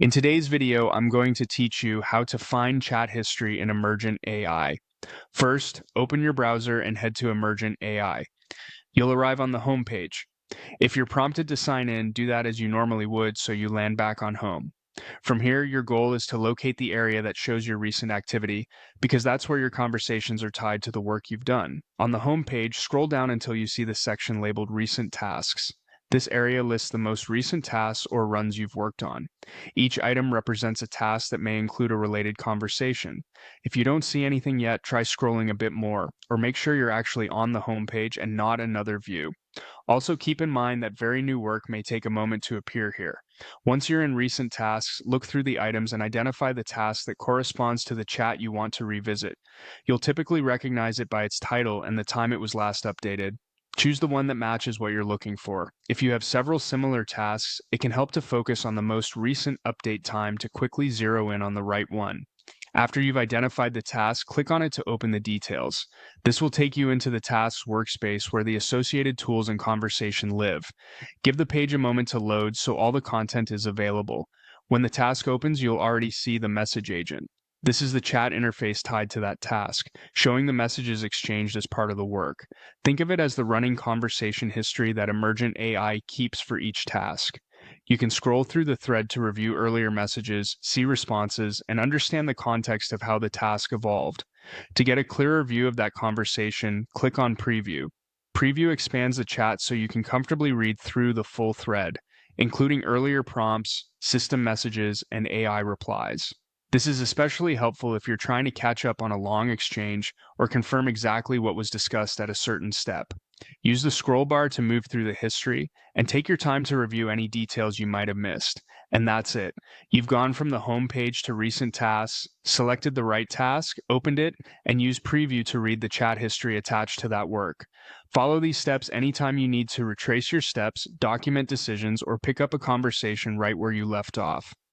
In today's video, I'm going to teach you how to find chat history in Emergent AI. First, open your browser and head to Emergent AI. You'll arrive on the home page. If you're prompted to sign in, do that as you normally would so you land back on home. From here, your goal is to locate the area that shows your recent activity because that's where your conversations are tied to the work you've done. On the home page, scroll down until you see the section labeled Recent Tasks. This area lists the most recent tasks or runs you've worked on. Each item represents a task that may include a related conversation. If you don't see anything yet, try scrolling a bit more, or make sure you're actually on the home page and not another view. Also, keep in mind that very new work may take a moment to appear here. Once you're in recent tasks, look through the items and identify the task that corresponds to the chat you want to revisit. You'll typically recognize it by its title and the time it was last updated. Choose the one that matches what you're looking for. If you have several similar tasks, it can help to focus on the most recent update time to quickly zero in on the right one. After you've identified the task, click on it to open the details. This will take you into the task's workspace where the associated tools and conversation live. Give the page a moment to load so all the content is available. When the task opens, you'll already see the message agent. This is the chat interface tied to that task, showing the messages exchanged as part of the work. Think of it as the running conversation history that Emergent AI keeps for each task. You can scroll through the thread to review earlier messages, see responses, and understand the context of how the task evolved. To get a clearer view of that conversation, click on Preview. Preview expands the chat so you can comfortably read through the full thread, including earlier prompts, system messages, and AI replies. This is especially helpful if you're trying to catch up on a long exchange or confirm exactly what was discussed at a certain step. Use the scroll bar to move through the history, and take your time to review any details you might have missed. And that's it. You've gone from the home page to recent tasks, selected the right task, opened it, and used Preview to read the chat history attached to that work. Follow these steps anytime you need to retrace your steps, document decisions, or pick up a conversation right where you left off.